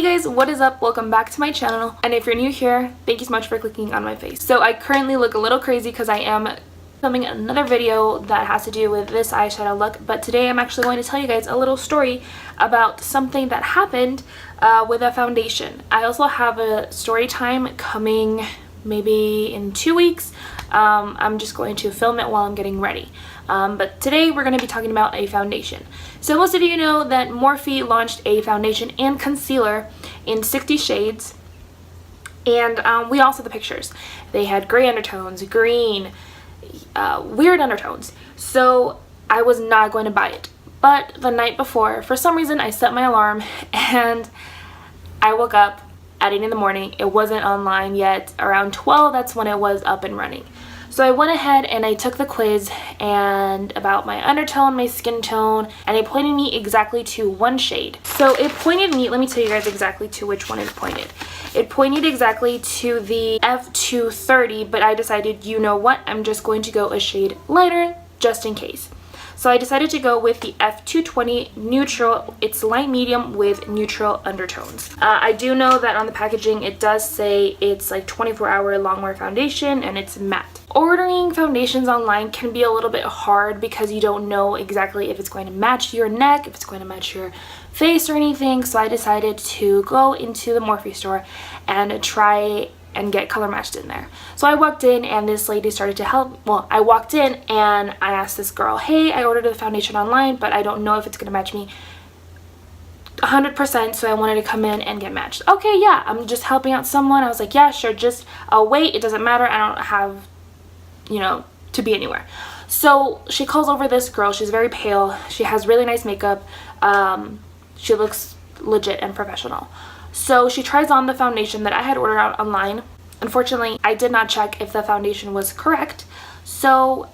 Hey guys, what is up? Welcome back to my channel, and if you're new here, thank you so much for clicking on my face. So I currently look a little crazy because I am filming another video that has to do with this eyeshadow look, but today I'm actually going to tell you guys a little story about something that happened with a foundation. I also have a story time coming maybe in 2 weeks. I'm just going to film it while I'm getting ready. But today we're going to be talking about a foundation. So most of you know that Morphe launched a foundation and concealer in 60 shades. And we all saw the pictures. They had gray undertones, green, weird undertones. So I was not going to buy it. But the night before, for some reason, I set my alarm and I woke up at 8 in the morning. It wasn't online yet. Around 12, that's when it was up and running. So I went ahead and I took the quiz and about my undertone, my skin tone, and it pointed me exactly to one shade. So it pointed me, let me tell you guys exactly to which one it pointed. It pointed exactly to the F230, but I decided, you know what, I'm just going to go a shade lighter just in case. So I decided to go with the F220 neutral. It's light medium with neutral undertones. I do know that on the packaging it does say it's like 24-hour long-wear foundation and it's matte. Ordering foundations online can be a little bit hard because you don't know exactly if it's going to match your neck, if it's going to match your face or anything. So I decided to go into the Morphe store and try and get color matched in there. So I walked in and this lady started to help. Well, I walked in and I asked this girl, hey, I ordered the foundation online, but I don't know if it's gonna match me 100%, so I wanted to come in and get matched. Okay, yeah, I'm just helping out someone. I was like, yeah, sure, just I'll wait. It doesn't matter. I don't have, you know, to be anywhere. So she calls over this girl. She's very pale. She has really nice makeup. She looks legit and professional. So she tries on the foundation that I had ordered out online. Unfortunately, I did not check if the foundation was correct. So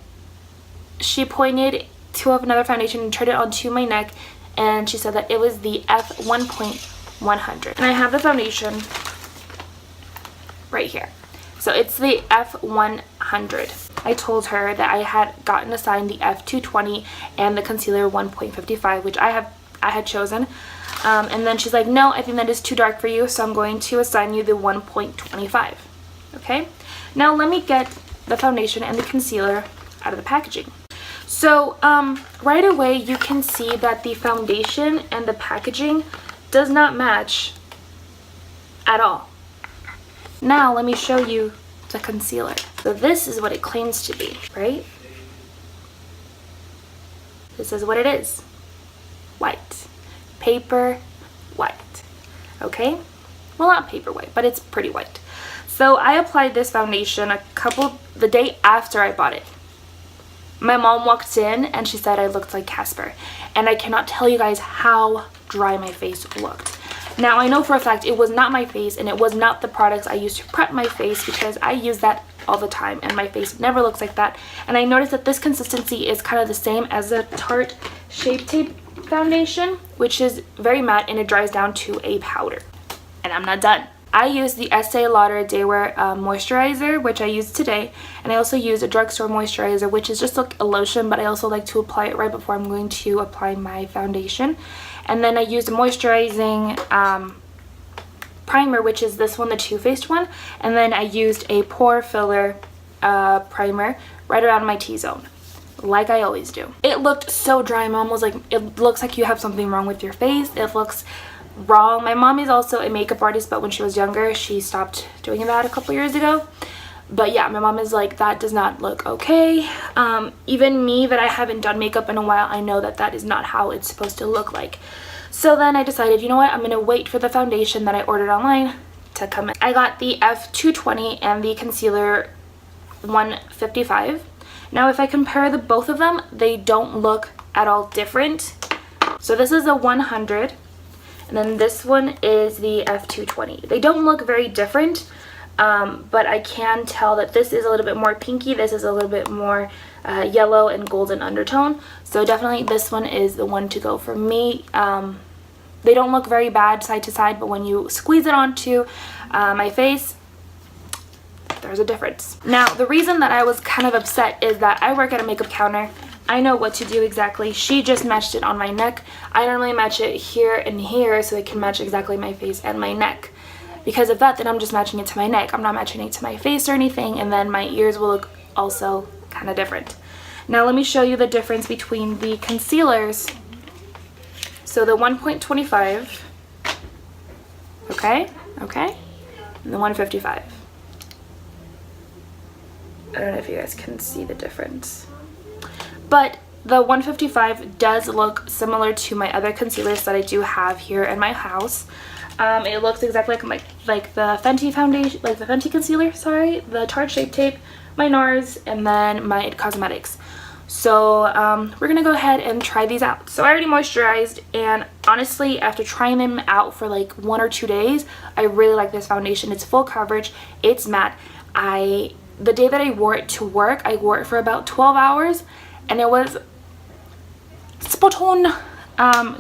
she pointed to another foundation and tried it onto my neck, and she said that it was the F1.100. And I have the foundation right here. So it's the F100. I told her that I had gotten assigned the F220 and the concealer 1.55, which I had chosen. And then she's like, no, I think that is too dark for you, so I'm going to assign you the 1.25. Okay, now let me get the foundation and the concealer out of the packaging. So right away you can see that the foundation and the packaging does not match at all. Now let me show you the concealer. So this is what it claims to be, right? This is what it is. White. Paper white. Okay, well, not paper white, but it's pretty white. So I applied this foundation the day after I bought it. My mom walked in and she said I looked like Casper, and I cannot tell you guys how dry my face looked. Now I know for a fact it was not my face, and it was not the products I used to prep my face, because I use that all the time and my face never looks like that. And I noticed that this consistency is kind of the same as the Tarte Shape Tape foundation, which is very matte and it dries down to a powder. And I'm not done. I use the Estee Lauder Day Wear moisturizer, which I used today, and I also use a drugstore moisturizer, which is just like a lotion, but I also like to apply it right before I'm going to apply my foundation. And then I used a moisturizing primer, which is this one, the Too Faced one, and then I used a pore filler primer right around my T-zone, like I always do. It looked so dry. Mom was like, it looks like you have something wrong with your face. It looks wrong. My mom is also a makeup artist, but when she was younger, she stopped doing that a couple years ago. But yeah, my mom is like, that does not look okay. Even me, that I haven't done makeup in a while, I know that that is not how it's supposed to look like. So then I decided, you know what, I'm gonna wait for the foundation that I ordered online to come in. I got the F220 and the concealer 155. Now if I compare the both of them, they don't look at all different. So this is a 100 and then this one is the F220. They don't look very different, but I can tell that this is a little bit more pinky, this is a little bit more yellow and golden undertone. So definitely this one is the one to go for me. They don't look very bad side to side, but when you squeeze it onto my face, there's a difference. Now the reason that I was kind of upset is that I work at a makeup counter I know what to do exactly. She just matched it on my neck. I normally match it here and here so it can match exactly my face and my neck. Because of that, then I'm just matching it to my neck. I'm not matching it to my face or anything, and then my ears will look also kind of different. Now let me show you the difference between the concealers. So the 1.25, okay, and the 155. I don't know if you guys can see the difference. But the 155 does look similar to my other concealers that I do have here in my house. It looks exactly like the Fenty foundation, like the Fenty concealer, sorry, the Tarte Shape Tape, my NARS, and then my IT Cosmetics. So we're gonna go ahead and try these out. So I already moisturized, and honestly, after trying them out for like 1 or 2 days, I really like this foundation. It's full coverage, it's matte. The day that I wore it to work, I wore it for about 12 hours, and it was spot on.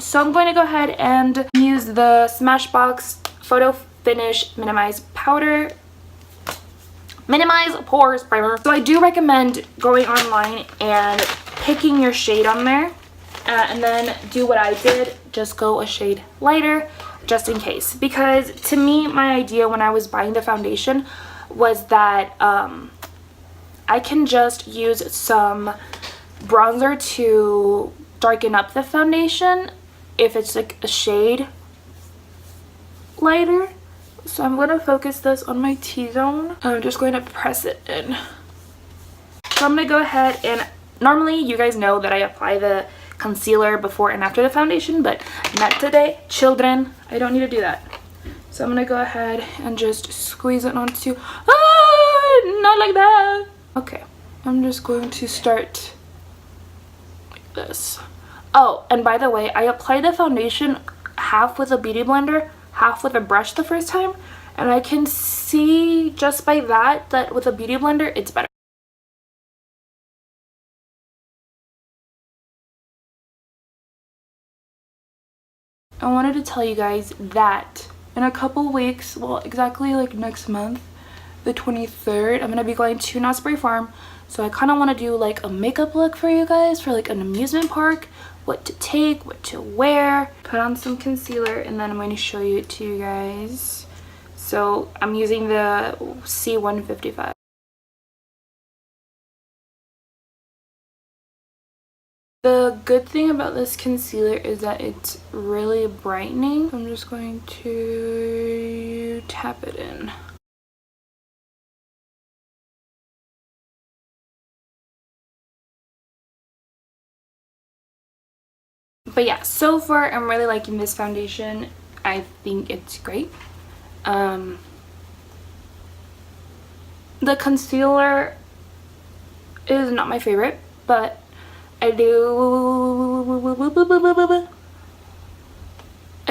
So I'm going to go ahead and use the Smashbox Photo Finish Minimize Powder Minimize Pores Primer. So I do recommend going online and picking your shade on there, and then do what I did, just go a shade lighter just in case. Because to me, my idea when I was buying the foundation was that I can just use some bronzer to darken up the foundation if it's like a shade lighter. So I'm going to focus this on my T-zone. I'm just going to press it in. So I'm going to go ahead and, normally you guys know that I apply the concealer before and after the foundation, but not today, children. I don't need to do that. So I'm going to go ahead and just squeeze it onto, not like that. Okay, I'm just going to start like this. Oh, and by the way, I applied the foundation half with a beauty blender, half with a brush the first time, and I can see just by that with a beauty blender, it's better. I wanted to tell you guys that in a couple weeks, well, exactly like next month, the 23rd, I'm going to be going to Knott's Berry Farm. So I kind of want to do like a makeup look for you guys for like an amusement park. What to take, what to wear. Put on some concealer, and then I'm going to show it to you guys. So I'm using the C155. The good thing about this concealer is that it's really brightening. I'm just going to tap it in. But yeah, so far I'm really liking this foundation. I think it's great. The concealer is not my favorite, but I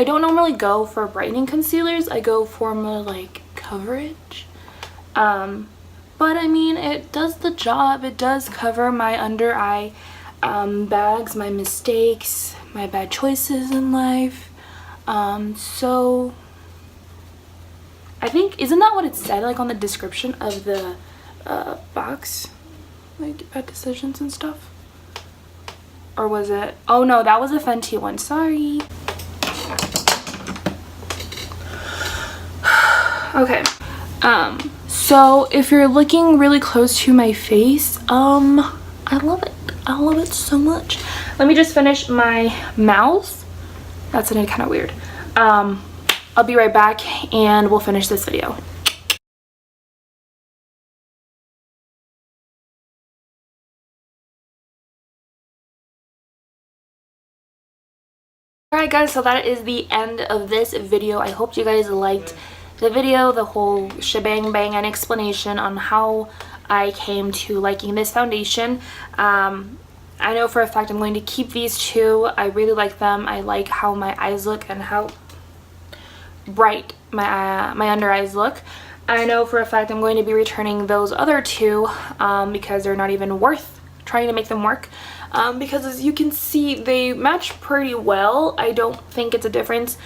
don't normally go for brightening concealers. I go for more like coverage. But I mean, it does the job. It does cover my under eye bags, my mistakes, my bad choices in life. So I think, isn't that what it said like on the description of the box, like bad decisions and stuff? Or was it, oh no, that was a Fenty one, sorry. Okay, so if you're looking really close to my face, I love it. I love it so much. Let me just finish my mouth. That sounded kind of weird. I'll be right back and we'll finish this video. Alright guys, so that is the end of this video. I hope you guys liked the video, the whole shebang bang and explanation on how I came to liking this foundation. I know for a fact I'm going to keep these two. I really like them. I like how my eyes look and how bright my under eyes look. I know for a fact I'm going to be returning those other two because they're not even worth trying to make them work. Because as you can see, they match pretty well. I don't think it's a difference,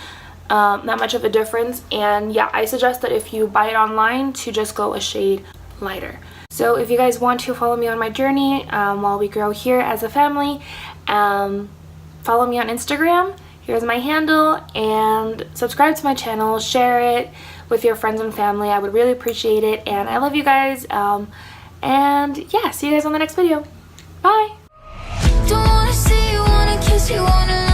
that much of a difference. And yeah, I suggest that if you buy it online to just go a shade lighter. So if you guys want to follow me on my journey while we grow here as a family, follow me on Instagram. Here's my handle, and subscribe to my channel, share it with your friends and family. I would really appreciate it, and I love you guys. And yeah, see you guys on the next video. Bye. Don't wanna see you, wanna kiss you, wanna